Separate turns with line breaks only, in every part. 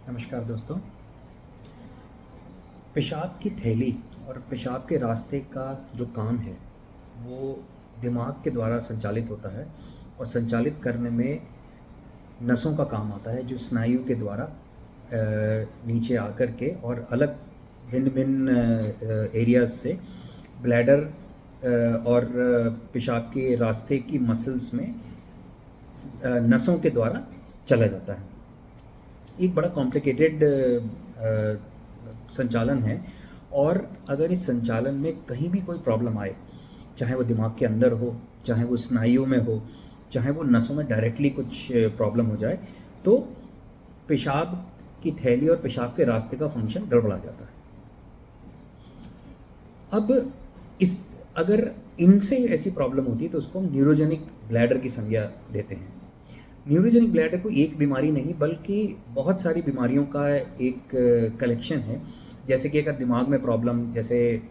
नमस्कार दोस्तों। पेशाब की थैली और पेशाब के रास्ते का जो काम है वो दिमाग के द्वारा संचालित होता है और संचालित करने में नसों का काम आता है जो स्नायु के द्वारा नीचे आकर के और अलग भिन्न भिन्न एरियाज से ब्लैडर और पेशाब के रास्ते की मसल्स में नसों के द्वारा चला जाता है। एक बड़ा कॉम्प्लिकेटेड संचालन है और अगर इस संचालन में कहीं भी कोई प्रॉब्लम आए, चाहे वो दिमाग के अंदर हो, चाहे वो स्नायु में हो, चाहे वो नसों में डायरेक्टली कुछ प्रॉब्लम हो जाए, तो पेशाब की थैली और पेशाब के रास्ते का फंक्शन गड़बड़ा जाता है। अब अगर इनसे ऐसी प्रॉब्लम होती है तो उसको हम न्यूरोजेनिक ब्लैडर की संज्ञा देते हैं। न्यूरोजेनिक ब्लैडर कोई एक बीमारी नहीं बल्कि बहुत सारी बीमारियों का एक कलेक्शन है। जैसे कि अगर दिमाग में प्रॉब्लम, जैसे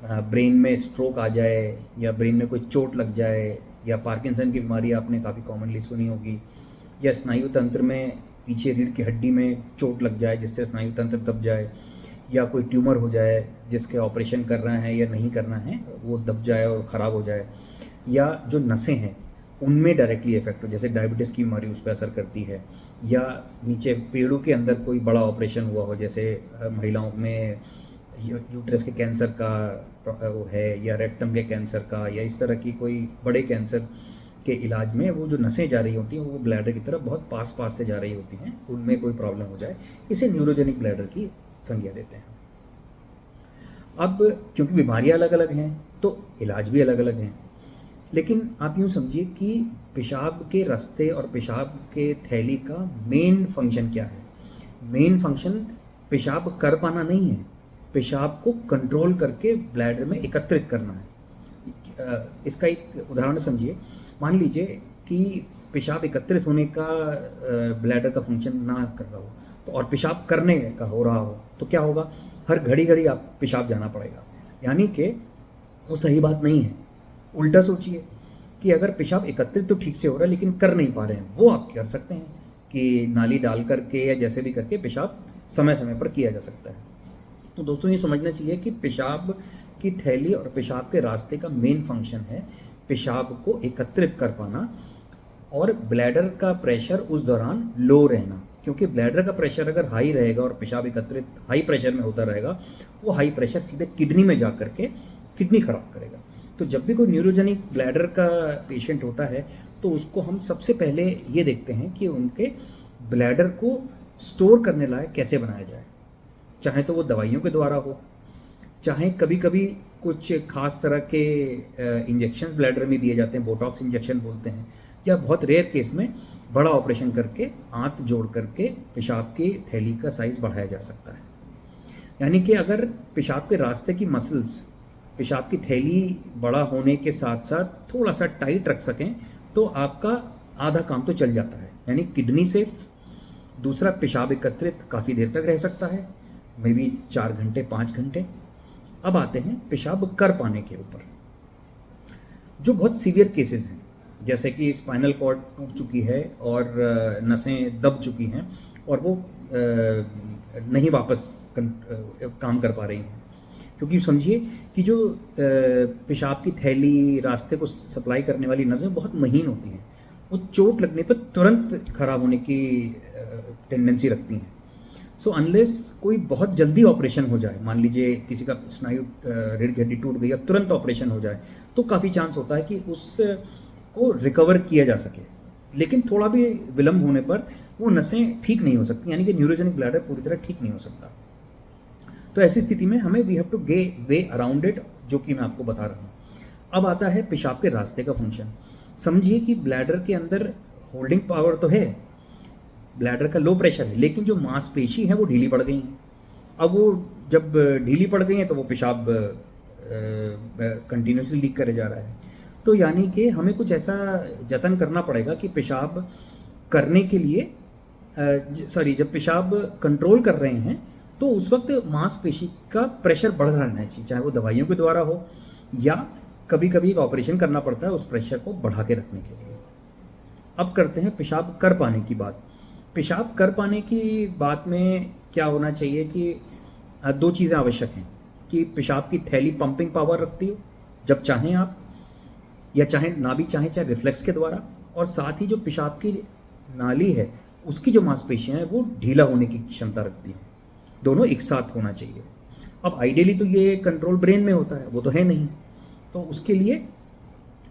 ब्रेन में स्ट्रोक आ जाए या ब्रेन में कोई चोट लग जाए या पार्किंसन की बीमारी आपने काफ़ी कॉमनली सुनी होगी, या स्नायु तंत्र में पीछे रीढ़ की हड्डी में चोट लग जाए जिससे स्नायु तंत्र दब जाए, या कोई ट्यूमर हो जाए जिसके ऑपरेशन करना है या नहीं करना है वो दब जाए और ख़राब हो जाए, या जो नसें हैं उनमें डायरेक्टली इफेक्ट हो, जैसे डायबिटीज़ की बीमारी उस पर असर करती है, या नीचे पेड़ों के अंदर कोई बड़ा ऑपरेशन हुआ हो, जैसे महिलाओं में यूट्रस के कैंसर का वो है, या रेक्टम के कैंसर का, या इस तरह की कोई बड़े कैंसर के इलाज में वो जो नसें जा रही होती हैं वो ब्लैडर की तरफ बहुत पास से जा रही होती हैं, उनमें कोई प्रॉब्लम हो जाए, इसे न्यूरोजेनिक ब्लैडर की संज्ञा देते हैं। अब क्योंकि बीमारियां अलग अलग हैं तो इलाज भी अलग अलग हैं, लेकिन आप यूँ समझिए कि पेशाब के रास्ते और पेशाब के थैली का मेन फंक्शन क्या है। मेन फंक्शन पेशाब कर पाना नहीं है, पेशाब को कंट्रोल करके ब्लैडर में एकत्रित करना है। इसका एक उदाहरण समझिए। मान लीजिए कि पेशाब एकत्रित होने का ब्लैडर का फंक्शन ना कर रहा हो तो, और पेशाब करने का हो रहा हो तो क्या होगा, हर घड़ी आप पेशाब जाना पड़ेगा, यानी कि वो सही बात नहीं है। उल्टा सोचिए कि अगर पेशाब एकत्रित तो ठीक से हो रहा है लेकिन कर नहीं पा रहे हैं, वो आप कर सकते हैं कि नाली डाल करके या जैसे भी करके पेशाब समय समय पर किया जा सकता है। तो दोस्तों ये समझना चाहिए कि पेशाब की थैली और पेशाब के रास्ते का मेन फंक्शन है पेशाब को एकत्रित कर पाना और ब्लैडर का प्रेशर उस दौरान लो रहना, क्योंकि ब्लैडर का प्रेशर अगर हाई रहेगा और पेशाब एकत्रित हाई प्रेशर में होता रहेगा, वो हाई प्रेशर सीधे किडनी में जा करके किडनी खराब करेगा। तो जब भी कोई न्यूरोजेनिक ब्लैडर का पेशेंट होता है तो उसको हम सबसे पहले ये देखते हैं कि उनके ब्लैडर को स्टोर करने लायक कैसे बनाया जाए, चाहे तो वो दवाइयों के द्वारा हो, चाहे कभी कभी कुछ खास तरह के इंजेक्शन ब्लैडर में दिए जाते हैं, बोटॉक्स इंजेक्शन बोलते हैं, या बहुत रेयर केस में बड़ा ऑपरेशन करके आंत जोड़ करके पेशाब की थैली का साइज़ बढ़ाया जा सकता है। यानी कि अगर पेशाब के रास्ते की मसल्स पेशाब की थैली बड़ा होने के साथ साथ थोड़ा सा टाइट रख सकें तो आपका आधा काम तो चल जाता है, यानी किडनी सेफ, दूसरा पेशाब एकत्रित काफ़ी देर तक रह सकता है, मे बी 4 घंटे 5 घंटे। अब आते हैं पेशाब कर पाने के ऊपर। जो बहुत सीवियर केसेस हैं, जैसे कि स्पाइनल कॉर्ड टूट चुकी है और नसें दब चुकी हैं और वो नहीं वापस काम कर पा रही हैं, क्योंकि समझिए कि जो पेशाब की थैली रास्ते को सप्लाई करने वाली नसें बहुत महीन होती हैं, वो चोट लगने पर तुरंत खराब होने की टेंडेंसी रखती हैं। सो अनलेस कोई बहुत जल्दी ऑपरेशन हो जाए, मान लीजिए किसी का स्नायु रीढ़ की हड्डी टूट गई, अब तुरंत ऑपरेशन हो जाए, तो काफ़ी चांस होता है कि उसको रिकवर किया जा सके, लेकिन थोड़ा भी विलम्ब होने पर वो नसें ठीक नहीं हो सकती, यानी कि न्यूरोजेनिक ब्लैडर पूरी तरह ठीक नहीं हो सकता। तो ऐसी स्थिति में हमें we have to way around it, जो कि मैं आपको बता रहा हूँ। अब आता है पेशाब के रास्ते का फंक्शन। समझिए कि ब्लैडर के अंदर होल्डिंग पावर तो है, ब्लैडर का लो प्रेशर है, लेकिन जो मांसपेशी है वो ढीली पड़ गई हैं। अब वो जब ढीली पड़ गई हैं तो वो पेशाब कंटिन्यूसली लीक करे जा रहा है। तो यानी कि हमें कुछ ऐसा जतन करना पड़ेगा कि पेशाब करने के लिए जब पेशाब कंट्रोल कर रहे हैं तो उस वक्त मांसपेशी का प्रेशर बढ़ रहना चाहिए, चाहे वो दवाइयों के द्वारा हो या कभी कभी एक ऑपरेशन करना पड़ता है उस प्रेशर को बढ़ा के रखने के लिए। अब करते हैं पेशाब कर पाने की बात। पेशाब कर पाने की बात में क्या होना चाहिए कि दो चीज़ें आवश्यक हैं कि पेशाब की थैली पंपिंग पावर रखती हो जब चाहें आप, या चाहे ना भी चाहें, चाहे रिफ्लेक्स के द्वारा, और साथ ही जो पेशाब की नाली है उसकी जो मांसपेशियां हैं वो ढीला होने की क्षमता रखती हैं। दोनों एक साथ होना चाहिए। अब आइडियली तो ये कंट्रोल ब्रेन में होता है, वो तो है नहीं, तो उसके लिए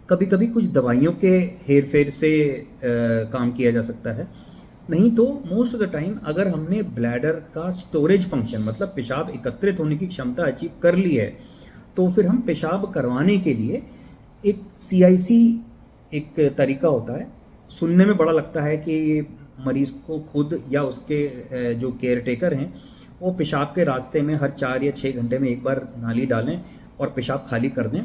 कभी कभी कुछ दवाइयों के हेर फेर से काम किया जा सकता है। नहीं तो मोस्ट ऑफ द टाइम अगर हमने ब्लैडर का स्टोरेज फंक्शन, मतलब पेशाब एकत्रित होने की क्षमता अचीव कर ली है, तो फिर हम पेशाब करवाने के लिए एक CIC एक तरीका होता है। सुनने में बड़ा लगता है कि मरीज़ को खुद या उसके जो केयर टेकर हैं वो पेशाब के रास्ते में हर 4 या 6 घंटे में एक बार नाली डालें और पेशाब खाली कर दें।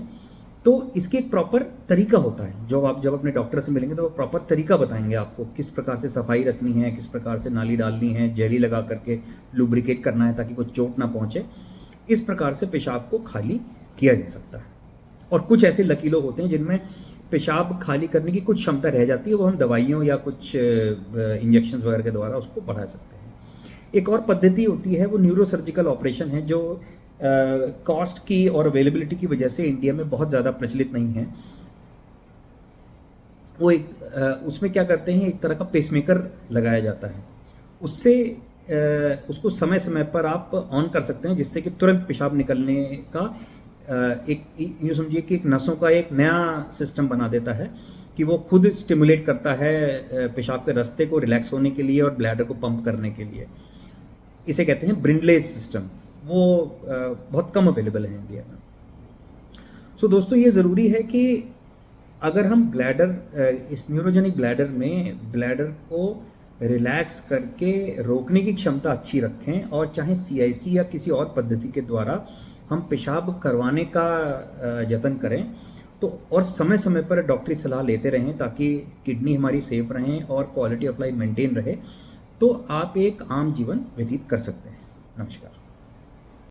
तो इसके एक प्रॉपर तरीका होता है, जो आप जब अपने डॉक्टर से मिलेंगे तो वो प्रॉपर तरीका बताएंगे आपको, किस प्रकार से सफाई रखनी है, किस प्रकार से नाली डालनी है, जेली लगा करके लुब्रिकेट करना है ताकि कोई चोट ना पहुँचे। इस प्रकार से पेशाब को खाली किया जा सकता है। और कुछ ऐसे लकी लोग होते हैं जिनमें पेशाब खाली करने की कुछ क्षमता रह जाती है, वो हम दवाइयों या कुछ इंजेक्शन वगैरह के द्वारा उसको बढ़ा सकते हैं। एक और पद्धति होती है वो न्यूरोसर्जिकल ऑपरेशन है, जो कॉस्ट की और अवेलेबिलिटी की वजह से इंडिया में बहुत ज़्यादा प्रचलित नहीं है। वो एक उसमें क्या करते हैं, एक तरह का पेसमेकर लगाया जाता है, उससे उसको समय समय पर आप ऑन कर सकते हैं जिससे कि तुरंत पेशाब निकलने का एक यूँ समझिए कि एक नसों का एक नया सिस्टम बना देता है कि वो खुद स्टिमुलेट करता है पेशाब के रास्ते को रिलैक्स होने के लिए और ब्लैडर को पंप करने के लिए। इसे कहते हैं ब्रिंडलेस सिस्टम। वो बहुत कम अवेलेबल है इंडिया में। सो दोस्तों, ये ज़रूरी है कि अगर हम ब्लैडर, इस न्यूरोजेनिक ब्लैडर में ब्लैडर को रिलैक्स करके रोकने की क्षमता अच्छी रखें और चाहे CIC या किसी और पद्धति के द्वारा हम पेशाब करवाने का जतन करें, तो और समय समय पर डॉक्टरी सलाह लेते रहें ताकि किडनी हमारी सेफ रहें और क्वालिटी ऑफ लाइफ मेंटेन रहे, तो आप एक आम जीवन व्यतीत कर सकते हैं। नमस्कार।